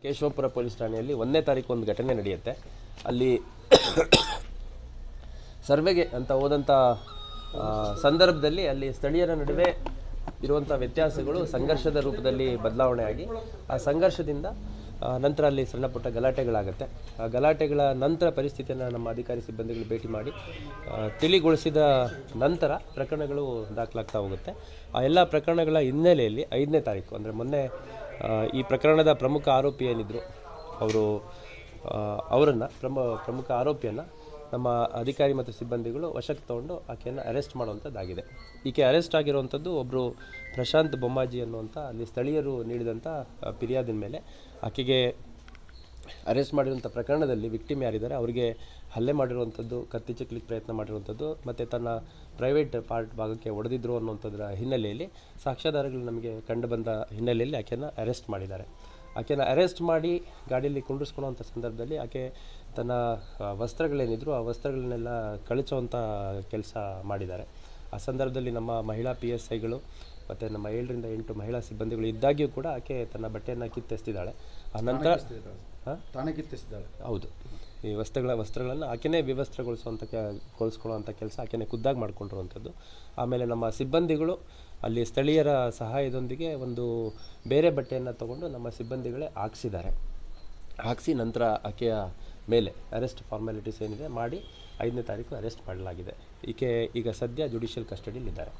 Keshavapura police ಠಾಣೆಯಲ್ಲಿ 1ನೇ ತಾರೀಕು ಒಂದು ಘಟನೆ ನಡೆಯುತ್ತೆ. ಅಲ್ಲಿ ಸರ್ವೆಗೆ ಅಂತ ಹೋದಂಥ ಸಂದರ್ಭದಲ್ಲಿ ಅಲ್ಲಿ ಸ್ಥಳೀಯರ ನಡುವೆ ಇರುವಂಥ ವ್ಯತ್ಯಾಸಗಳು ಸಂಘರ್ಷದ ರೂಪದಲ್ಲಿ ಬದಲಾವಣೆ ಆಗಿ ಆ ಸಂಘರ್ಷದಿಂದ ನಂತರ ಅಲ್ಲಿ ಸಣ್ಣ ಪುಟ್ಟ ಗಲಾಟೆಗಳಾಗುತ್ತೆ. ಆ ಗಲಾಟೆಗಳ ನಂತರ ಪರಿಸ್ಥಿತಿಯನ್ನು ನಮ್ಮ ಅಧಿಕಾರಿ ಸಿಬ್ಬಂದಿಗಳು ಭೇಟಿ ಮಾಡಿ ತಿಳಿಗೊಳಿಸಿದ ನಂತರ ಪ್ರಕರಣಗಳು ದಾಖಲಾಗ್ತಾ ಹೋಗುತ್ತೆ. ಆ ಎಲ್ಲ ಪ್ರಕರಣಗಳ ಹಿನ್ನೆಲೆಯಲ್ಲಿ 5ನೇ ತಾರೀಕು ಅಂದರೆ ಮೊನ್ನೆ ಈ ಪ್ರಕರಣದ ಪ್ರಮುಖ ಆರೋಪಿ ಏನಿದ್ರು ಅವರನ್ನು ಪ್ರಮುಖ ಆರೋಪಿಯನ್ನು ನಮ್ಮ ಅಧಿಕಾರಿ ಮತ್ತು ಸಿಬ್ಬಂದಿಗಳು ವಶಕ್ಕೆ ತಗೊಂಡು ಆಕೆಯನ್ನು ಅರೆಸ್ಟ್ ಮಾಡುವಂಥದ್ದಾಗಿದೆ. ಈಕೆ ಅರೆಸ್ಟ್ ಆಗಿರುವಂಥದ್ದು ಒಬ್ಬರು ಪ್ರಶಾಂತ್ ಬೊಮ್ಮಾಜಿ ಅನ್ನುವಂಥ ಅಲ್ಲಿ ಸ್ಥಳೀಯರು ನೀಡಿದಂಥ ಫಿರ್ಯಾದಿನ ಮೇಲೆ ಆಕೆಗೆ ಅರೆಸ್ಟ್ ಮಾಡಿರುವಂಥ ಪ್ರಕರಣದಲ್ಲಿ ವಿಕ್ಟಿಮ್ ಯಾರಿದ್ದಾರೆ ಅವರಿಗೆ ಹಲ್ಲೆ ಮಾಡಿರುವಂಥದ್ದು, ಕತ್ತಿ ಚಿಕ್ಕಲಿಕ್ಕೆ ಪ್ರಯತ್ನ ಮಾಡಿರುವಂಥದ್ದು ಮತ್ತು ತನ್ನ ಪ್ರೈವೇಟ್ ಪಾರ್ಟ್ ಭಾಗಕ್ಕೆ ಹೊಡೆದಿದ್ರು ಅನ್ನುವಂಥದ್ರ ಹಿನ್ನೆಲೆಯಲ್ಲಿ ಸಾಕ್ಷ್ಯಾಧಾರಗಳು ನಮಗೆ ಕಂಡು ಬಂದ ಹಿನ್ನೆಲೆಯಲ್ಲಿ ಆಕೆಯನ್ನು ಅರೆಸ್ಟ್ ಮಾಡಿದ್ದಾರೆ. ಆಕೆಯನ್ನು ಅರೆಸ್ಟ್ ಮಾಡಿ ಗಾಡಿಯಲ್ಲಿ ಕುಂಡಿಸ್ಕೊಳ್ಳೋವಂಥ ಸಂದರ್ಭದಲ್ಲಿ ಆಕೆ ತನ್ನ ವಸ್ತ್ರಗಳೇನಿದ್ರು ಆ ವಸ್ತ್ರಗಳನ್ನೆಲ್ಲ ಕಳಚುವಂಥ ಕೆಲಸ ಮಾಡಿದ್ದಾರೆ. ಆ ಸಂದರ್ಭದಲ್ಲಿ ನಮ್ಮ ಮಹಿಳಾ PSIಗಳು ಮತ್ತು ನಮ್ಮ 7ರಿಂದ 8 ಮಹಿಳಾ ಸಿಬ್ಬಂದಿಗಳು ಇದ್ದಾಗ್ಯೂ ಕೂಡ ಆಕೆ ತನ್ನ ಬಟ್ಟೆಯನ್ನು ಕಿತ್ತೆಸ್ತಿದ್ದಾಳೆ. ಆ ನಂತರ ತಾನೇ ಕಿತ್ತೆಸ್ತಿದ್ದಾಳೆ. ಹೌದು, ಈ ವಸ್ತ್ರಗಳನ್ನು ಆಕೆನೇ ಗೊಳಿಸ್ಕೊಳ್ಳುವಂಥ ಕೆಲಸ ಆಕೆನೇ ಖುದ್ದಾಗಿ ಮಾಡ್ಕೊಂಡಿರುವಂಥದ್ದು. ಆಮೇಲೆ ನಮ್ಮ ಸಿಬ್ಬಂದಿಗಳು ಅಲ್ಲಿ ಸ್ಥಳೀಯರ ಸಹಾಯದೊಂದಿಗೆ ಒಂದು ಬೇರೆ ಬಟ್ಟೆಯನ್ನು ತಗೊಂಡು ನಮ್ಮ ಸಿಬ್ಬಂದಿಗಳೇ ಹಾಕಿಸಿ ನಂತರ ಆಕೆಯ ಮೇಲೆ ಅರೆಸ್ಟ್ ಫಾರ್ಮ್ಯಾಲಿಟೀಸ್ ಏನಿದೆ ಮಾಡಿ 5ನೇ ತಾರೀಕು ಅರೆಸ್ಟ್ ಮಾಡಲಾಗಿದೆ. ಈಕೆ ಈಗ ಸದ್ಯ ಜುಡಿಷಿಯಲ್ ಕಸ್ಟಡಿಯಲ್ಲಿದ್ದಾರೆ.